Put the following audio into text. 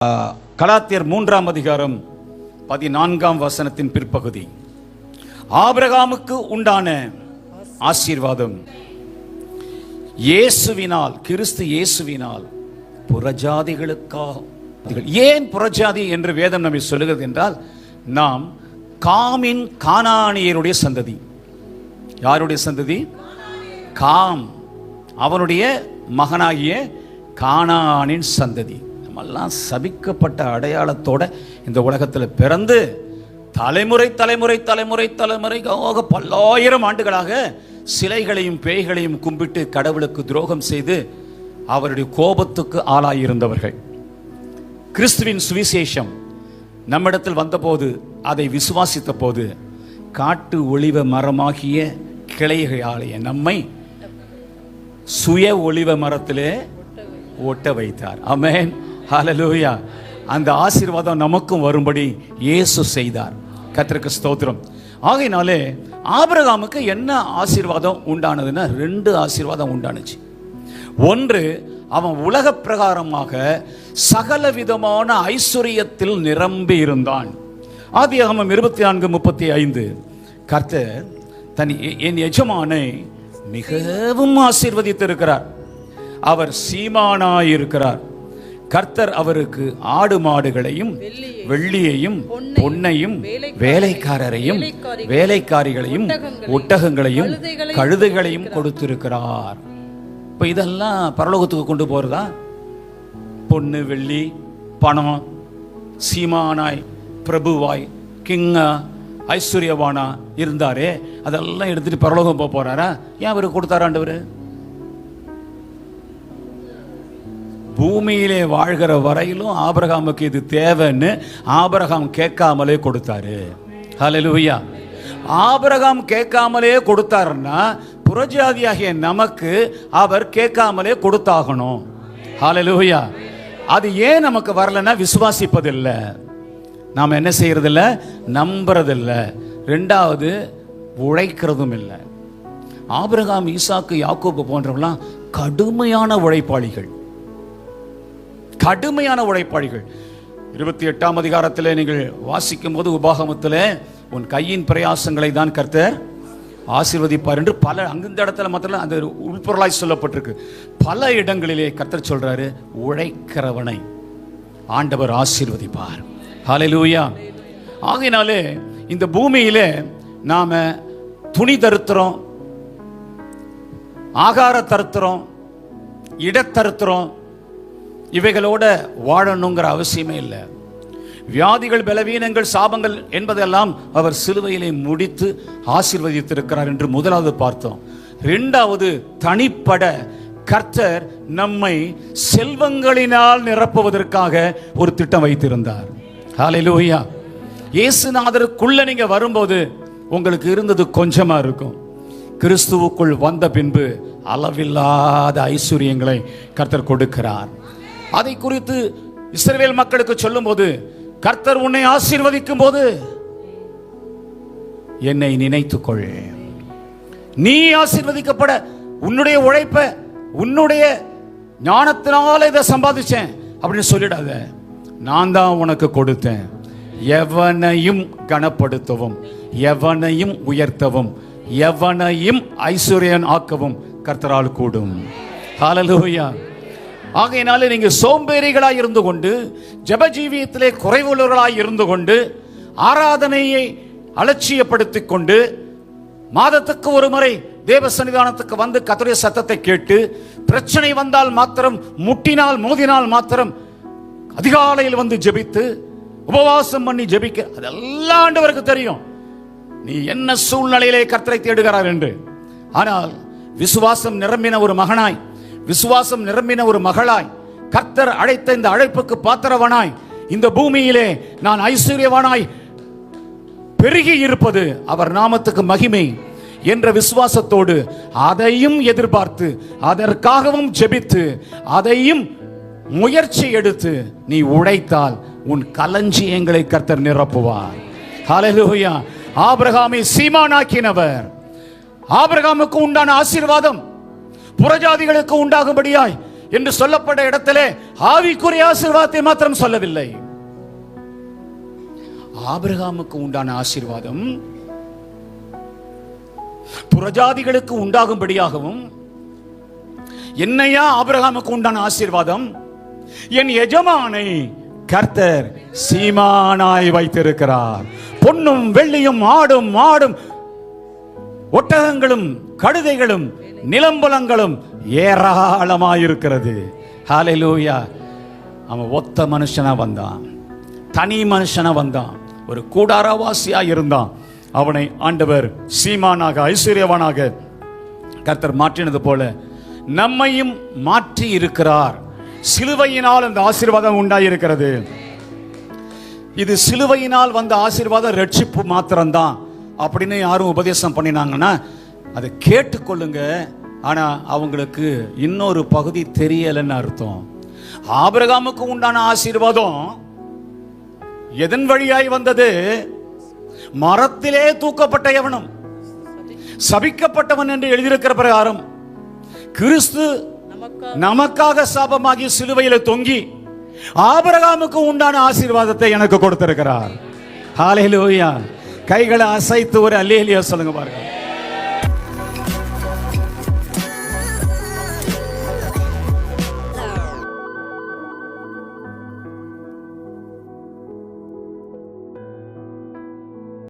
கலாத்தியர் 3ஆம் அதிகாரம் 14ஆம் வசனத்தின் பிற்பகுதி. ஆபிரகாமுக்கு உண்டான ஆசீர்வாதம் இயேசுவினால், கிறிஸ்து இயேசுவினால் புறஜாதிகளுக்காக. ஏன் புறஜாதி என்று வேதம் நம்மை சொல்லுகிறது என்றால், நாம் காமின் கானானியருடைய சந்ததி. யாருடைய சந்ததி? காம், அவனுடைய மகனாகிய கானானின் சந்ததி. நம்மெல்லாம் சபிக்கப்பட்ட அடையாளத்தோட இந்த உலகத்தில் பிறந்து தலைமுறை தலைமுறை தலைமுறை தலைமுறைக்காக பல்லாயிரம் ஆண்டுகளாக சிலைகளையும் பேய்களையும் கும்பிட்டு கடவுளுக்கு துரோகம் செய்து அவருடைய கோபத்துக்கு ஆளாயிருந்தவர்கள். கிறிஸ்துவின் சுவிசேஷம் நம்மிடத்தில் வந்தபோது, அதை விசுவாசித்த போது, காட்டு ஒளிவ மரமாகிய கிளையாளைய நம்மை சுய ஒளிவ மரத்திலே ஒட்ட வைத்தார். ஆமென், ஹல்லேலூயா. அந்த ஆசீர்வாதம் நமக்கும் வரும்படி இயேசு செய்தார். கர்த்தருக்கு ஸ்தோத்திரம். ஆகையினாலே ஆபிரகாமுக்கு என்ன ஆசீர்வாதம் உண்டானதுன்னா, 2 ஆசீர்வாதம் உண்டானுச்சு. ஒன்று, அவன் உலக பிரகாரமாக சகல விதமான ஐஸ்வர்யத்தில் நிரம்பி இருந்தான். ஆதியாகமம் 24:35, கர்த்தர் என் எஜமானை மிகவும் ஆசீர்வதித்திருக்கிறார், அவர் சீமானாயிருக்கிறார். கர்த்தர் அவருக்கு ஆடு மாடுகளையும் வெள்ளியையும் பொன்னையும் வேலைக்காரரையும் வேலைக்காரிகளையும் ஒட்டகங்களையும் கழுதைகளையும் கொடுத்திருக்கிறார். இப்போ இதெல்லாம் பரலோகத்துக்கு கொண்டு போறதா? பொண்ணு, வெள்ளி, பணம், சீமானாய், பிரபுவாய், கிங்கா, ஐஸ்வர்யவானா இருந்தாரே, அதெல்லாம் எடுத்துட்டு பரலோகம் போக போறாரா? ஏன் அவருக்கு கொடுத்தாராண்டவர்? பூமியிலே வாழ்கிற வரையிலும் ஆபிரகாமுக்கு இது தேவைன்னு ஆபிரகாம் கேட்காமலே கொடுத்தாரு. ஹல்லேலூயா. ஆபிரகாம் கேட்காமலே கொடுத்தாருன்னா, புறஜாதியாகிய நமக்கு அவர் கேட்காமலே கொடுத்தாகணும். ஹல்லேலூயா. அது ஏன் நமக்கு வரலன்னா, விசுவாசிப்பதில்லை. நாம் என்ன செய்யறதில்ல? நம்புறதில்ல. 2வது, உழைக்கிறதும் இல்லை. ஆபிரகாம், ஈசாக்கு, யாக்கோபு போன்றவர்களாம் கடுமையான உழைப்பாளிகள், கடுமையான உழைப்பாளிகள். 28ஆம் அதிகாரத்தில் நீங்கள் வாசிக்கும் போது, உபாகமத்தில் உன் கையின் பிரயாசங்களை தான் கர்த்தர் ஆசீர்வதிப்பார் என்று பல அங்கிருந்த இடத்துல மாத்திரம் அந்த உள்பொருளாய் சொல்லப்பட்டிருக்கு. பல இடங்களிலே கர்த்தர் சொல்றாரு, உழைக்கிறவனை ஆண்டவர் ஆசீர்வதிப்பார். ஹல்லேலூயா. ஆகையினாலே இந்த பூமியிலே நாம துணி தருத்திரம், ஆகார தருத்திரம், இடத்தருத்திரம், இவைகளோட வாழணுங்கிற அவசியமே இல்லை. வியாதிகள், பலவீனங்கள், சாபங்கள் என்பதெல்லாம் அவர் சிலுவையிலே முடித்து ஆசீர்வதித்திருக்கிறார் என்று முதலாவது பார்த்தோம். 2வது, தனிப்பட கர்த்தர் நம்மை செல்வங்களினால் நிரப்புவதற்காக ஒரு திட்டம் வைத்திருந்தார். ஹல்லேலூயா. இயேசுநாதருக்குள்ள நீங்க வரும்போது உங்களுக்கு இருந்தது கொஞ்சமா இருக்கும். கிறிஸ்துவுக்குள் வந்த பின்பு அளவில்லாத ஐஸ்வர்யங்களை கர்த்தர் கொடுக்கிறார். அதை குறித்து இஸ்ரவேல் மக்களுக்கு சொல்லும் போது, கர்த்தர் உன்னை ஆசீர்வதிக்கும் போது என்னை நினைத்துக்கொள். நீ ஆசீர்வதிக்கப்பட உன்னுடைய உழைப்ப, உன்னுடைய ஞானத்தினால இதை சம்பாதிச்சேன் அப்படின்னு சொல்லிடாத. நான் தான் உனக்கு கொடுத்தேன். எவனையும் கனப்படுத்தவும், எவனையும் உயர்த்தவும், எவனையும் ஐஸ்வர்யன் ஆக்கவும் கர்த்தரால் கூடும். ஹல்லேலூயா. ஆகையினாலே நீங்க சோம்பேறிகளாய் இருந்து கொண்டு, ஜெப ஜீவியத்திலே குறைவுள்ளவர்களாய் இருந்து கொண்டு, ஆராதனையை அலட்சியப்படுத்திக் கொண்டு, மாதத்துக்கு ஒரு முறை தேவ சன்னிதானத்துக்கு வந்து கர்த்தருடைய சத்தத்தை கேட்டு, பிரச்சனை வந்தால் மாத்திரம், முட்டினால் மோதினால் மாத்திரம் அதிகாலையில் வந்து ஜெபித்து உபவாசம் பண்ணி ஜெபிக்க, அதெல்லாம் ஆண்டவருக்கு தெரியும் நீ என்ன சூழ்நிலையிலே கர்த்தரை தேடுகிறார் என்று. ஆனால் விசுவாசம் நிரம்பின ஒரு மகனாய், விசுவாசம் நிரம்பின ஒரு மகளாய், கர்த்தர் அழைத்த இந்த அழைப்புக்கு பாத்திரவனாய், இந்த பூமியிலே நான் ஐஸ்வர்யவானாய் பெருகி இருப்பது அவர் நாமத்துக்கு மகிமை என்ற விசுவாசத்தோடு, அதையும் எதிர்பார்த்து, அதற்காகவும் ஜெபித்து, அதையும் முயற்சி எடுத்து நீ உழைத்தால் உன் களஞ்சியங்களை கர்த்தர் நிரப்புவார். ஹல்லேலூயா. ஆபிரகாமை சீமானாக்கினவர், ஆபிரகாமுக்கு உண்டான ஆசீர்வாதம் புறஜாதிகளுக்கு உண்டாகும்படியாய் என்று சொல்லப்பட்ட இடத்திலே ஆவிக்குரிய ஆசீர்வாதத்தை மாத்திரம் சொல்லவில்லை. ஆபிரகாமுக்கு உண்டான ஆசீர்வாதம் புறஜாதிகளுக்கு உண்டாகும்படியாகவும், என்னையா ஆபிரகாமுக்கு உண்டான ஆசீர்வாதம், என் எஜமானை கர்த்தர் சீமானாய் வைத்திருக்கிறார். பொன்னும் வெள்ளியும் ஆடும் மாடும் ஒட்டகங்களும் கழுதைகளும் நிலம்பலங்களும் ஏராளமாயிருக்கிறது. ஹல்லேலூயா. அவன் ஒத்த மனுஷனா வந்தான், தனி மனுஷனா வந்தான், ஒரு கூடாரவாசியா இருந்தான். அவனை ஆண்டவர் சீமானாக ஐஸ்வர்யவானாக கர்த்தர் மாற்றினது போல நம்மையும் மாற்றி இருக்கிறார். சிலுவையினால் அந்த ஆசீர்வாதம் உண்டாயிருக்கிறது. இது சிலுவையினால் வந்த ஆசீர்வாதம் ரட்சிப்பு மாத்திரம்தான் அப்படின்னு யாரும் உபதேசம் பண்ணினாங்கன்னா அதை கேட்டுக்கொள்ளுங்க. ஆனா அவங்களுக்கு இன்னொரு பகுதி தெரியலன்னு அர்த்தம். ஆபிரகாமுக்கு உண்டான ஆசீர்வாதம் எதன் வழியாய் வந்தது? மரத்திலே தூக்கப்பட்ட எவனும் சபிக்கப்பட்டவன் என்று எழுதியிருக்கிற பிரகாரம் கிறிஸ்து நமக்காக சாபமாகி சிலுவையில தொங்கி ஆபிரகாமுக்கு உண்டான ஆசீர்வாதத்தை எனக்கு கொடுத்திருக்கிறார். ஹல்லேலூயா. கைகளை அசைத்து ஒரு அல்லேலூயா சொல்லுங்க பாருங்க.